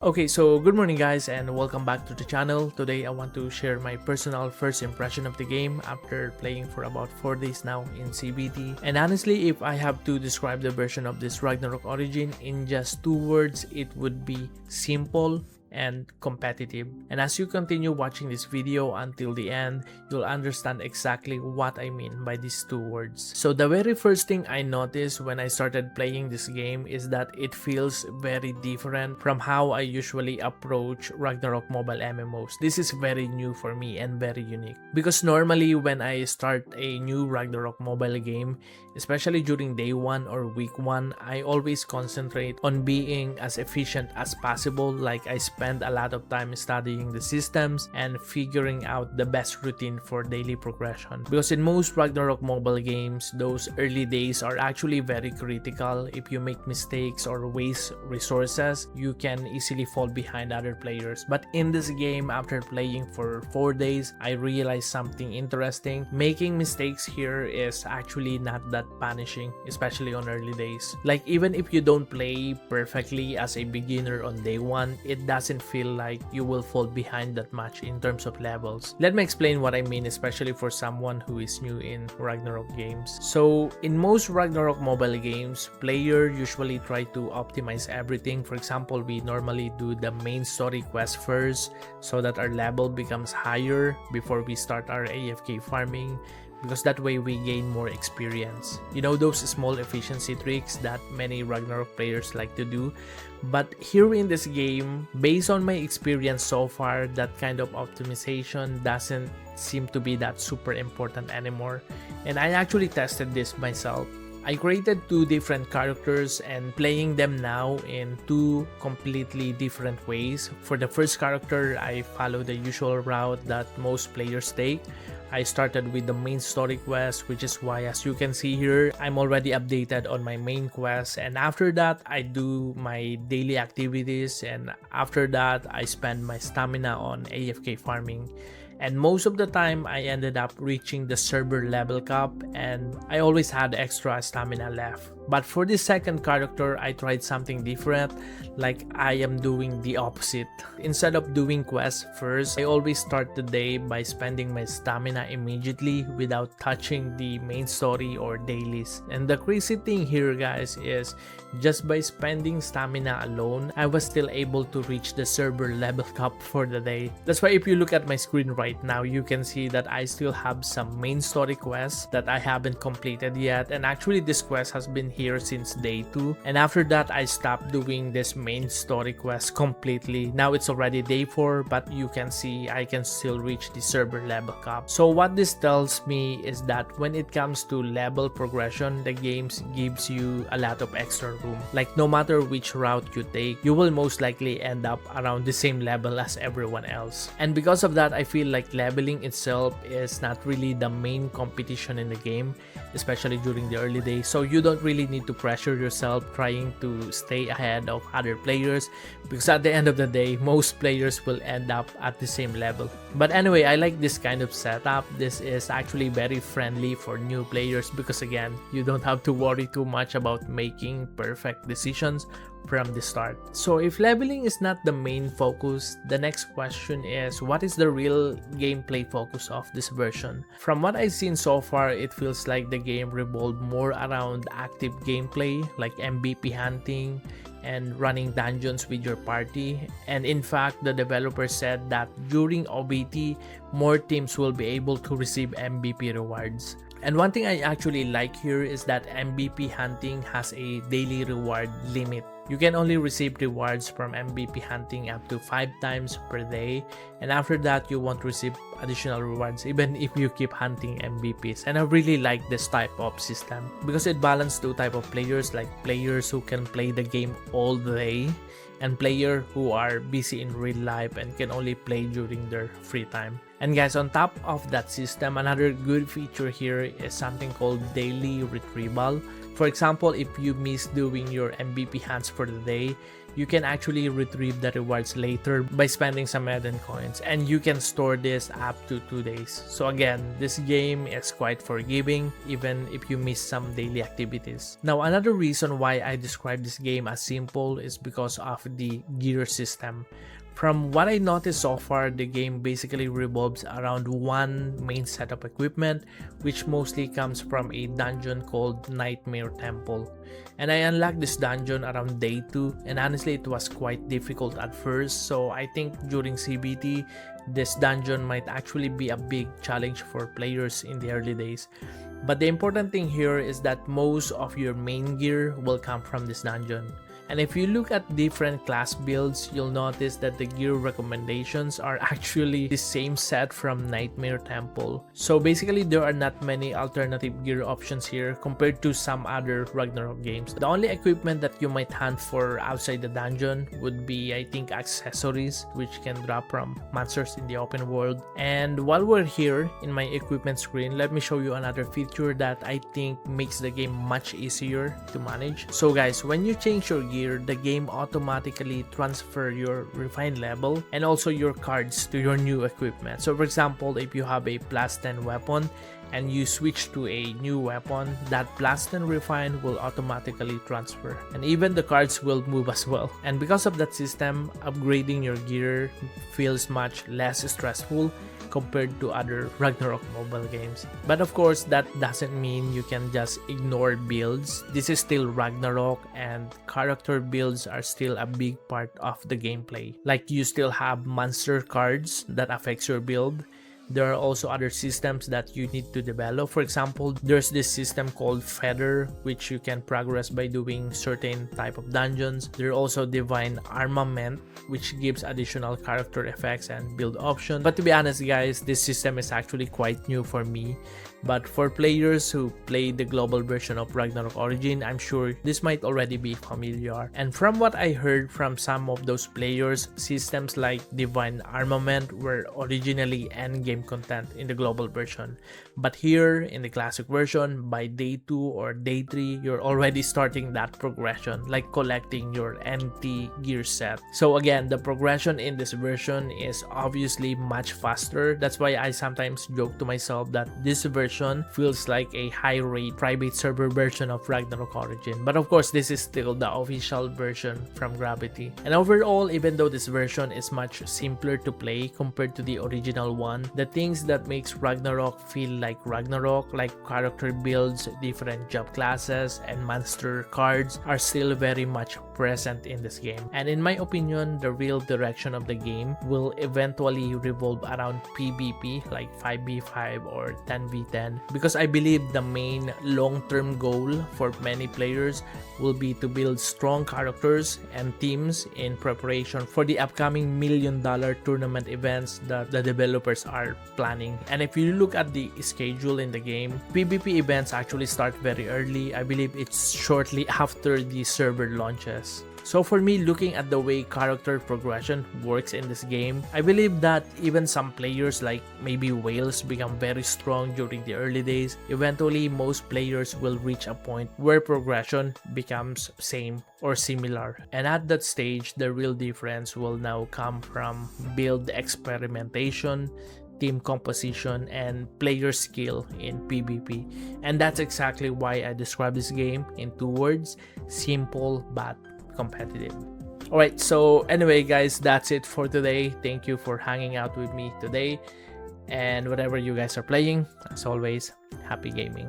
Okay, so good morning guys and welcome back to the channel. Today I want to share my personal first impression of the game after playing for about 4 days now in CBT. And honestly, if I have to describe the version of this Ragnarok Origin in just 2 words, it would be simple and competitive. And as you continue watching this video until the end, you'll understand exactly what I mean by these 2 words. So the very first thing I noticed when I started playing this game is that it feels very different from how I usually approach Ragnarok mobile MMOs. This is very new for me and very unique. Because normally when I start a new Ragnarok mobile game, especially during day 1 or week 1, I always concentrate on being as efficient as possible. Like I spend a lot of time studying the systems and figuring out the best routine for daily progression. Because in most Ragnarok mobile games, those early days are actually very critical. If you make mistakes or waste resources, you can easily fall behind other players. But in this game, after playing for 4 days, I realized something interesting. Making mistakes here is actually not that punishing, especially on early days. Like even if you don't play perfectly as a beginner on day 1, it doesn't feel like you will fall behind that much in terms of levels. Let me explain what I mean, especially for someone who is new in Ragnarok games. So in most Ragnarok mobile games, players usually try to optimize everything. For example, we normally do the main story quest first so that our level becomes higher before we start our AFK farming, because that way we gain more experience. You know, those small efficiency tricks that many Ragnarok players like to do. But here in this game, based on my experience so far, that kind of optimization doesn't seem to be that super important anymore. And I actually tested this myself. I created 2 different characters and playing them now in 2 completely different ways. For the first character, I follow the usual route that most players take. I started with the main story quest, which is why, as you can see here, I'm already updated on my main quest. And after that, I do my daily activities, and after that, I spend my stamina on AFK farming. And most of the time, I ended up reaching the server level cap, and I always had extra stamina left. But for this second character, I tried something different. Like I am doing the opposite. Instead of doing quests first, I always start the day by spending my stamina immediately without touching the main story or dailies. And the crazy thing here, guys, is just by spending stamina alone, I was still able to reach the server level cap for the day. That's why if you look at my screen right now, you can see that I still have some main story quests that I haven't completed yet. And actually this quest has been here since day 2, and after that I stopped doing this main story quest completely. Now it's already day 4, but you can see I can still reach the server level cap. So what this tells me is that when it comes to level progression, the game gives you a lot of extra room. Like no matter which route you take, you will most likely end up around the same level as everyone else. And because of that, I feel like leveling itself is not really the main competition in the game, especially during the early days. So you don't really need to pressure yourself trying to stay ahead of other players, because at the end of the day, most players will end up at the same level. But anyway, I like this kind of setup. This is actually very friendly for new players because again, you don't have to worry too much about making perfect decisions from the start. So if leveling is not the main focus, the next question is, what is the real gameplay focus of this version? From what I've seen so far, it feels like the game revolved more around active gameplay like MVP hunting and running dungeons with your party. And in fact, the developer said that during OBT, more teams will be able to receive MVP rewards. And one thing I actually like here is that MVP hunting has a daily reward limit. You can only receive rewards from MVP hunting up to 5 times per day, and after that you won't receive additional rewards even if you keep hunting MVPs. And I really like this type of system because it balances 2 types of players, like players who can play the game all day and players who are busy in real life and can only play during their free time. And guys, on top of that system, another good feature here is something called daily retrieval. For example, if you miss doing your MVP hunts for the day, you can actually retrieve the rewards later by spending some Eden coins, and you can store this up to 2 days. So again, this game is quite forgiving even if you miss some daily activities. Now, another reason why I describe this game as simple is because of the gear system. From what I noticed so far, the game basically revolves around one main set of equipment, which mostly comes from a dungeon called Nightmare Temple. And I unlocked this dungeon around day 2, and honestly it was quite difficult at first, so I think during CBT, this dungeon might actually be a big challenge for players in the early days. But the important thing here is that most of your main gear will come from this dungeon. And if you look at different class builds, you'll notice that the gear recommendations are actually the same set from Nightmare Temple. So basically, there are not many alternative gear options here compared to some other Ragnarok games. The only equipment that you might hunt for outside the dungeon would be, I think, accessories, which can drop from monsters in the open world. And while we're here in my equipment screen, let me show you another feature that I think makes the game much easier to manage. So guys, when you change your gear, the game automatically transfer your refined level and also your cards to your new equipment. So for example, if you have a plus 10 weapon and you switch to a new weapon, that plus 10 refine will automatically transfer, and even the cards will move as well. And because of that system, upgrading your gear feels much less stressful compared to other Ragnarok mobile games. But of course, that doesn't mean you can just ignore builds. This is still Ragnarok, and character builds are still a big part of the gameplay. Like, you still have monster cards that affects your build. There are also other systems that you need to develop. For example, there's this system called Feather, which you can progress by doing certain type of dungeons. There are also Divine Armament, which gives additional character effects and build options. But to be honest guys, this system is actually quite new for me. But for players who play the global version of Ragnarok Origin, I'm sure this might already be familiar. And from what I heard from some of those players, systems like Divine Armament were originally endgame content in the global version. But here in the classic version, by day 2 or day 3, you're already starting that progression, like collecting your NT gear set. So again, the progression in this version is obviously much faster. That's why I sometimes joke to myself that this version feels like a high-rate private server version of Ragnarok Origin. But of course, this is still the official version from Gravity. And overall, even though this version is much simpler to play compared to the original one, the things that makes Ragnarok feel like Ragnarok, like character builds, different job classes, and monster cards, are still very much present in this game. And in my opinion, the real direction of the game will eventually revolve around PvP, like 5v5 or 10v10, because I believe the main long-term goal for many players will be to build strong characters and teams in preparation for the upcoming $1 million tournament events that the developers are planning. And if you look at the schedule in the game, PvP events actually start very early. I believe it's shortly after the server launches. So for me, looking at the way character progression works in this game, I believe that even some players like maybe whales become very strong during the early days. Eventually, most players will reach a point where progression becomes same or similar. And at that stage, the real difference will now come from build experimentation, team composition, and player skill in PvP. And that's exactly why I describe this game in 2 words: simple but competitive. Alright, so anyway guys, that's it for today. Thank you for hanging out with me today, and whatever you guys are playing, as always, happy gaming.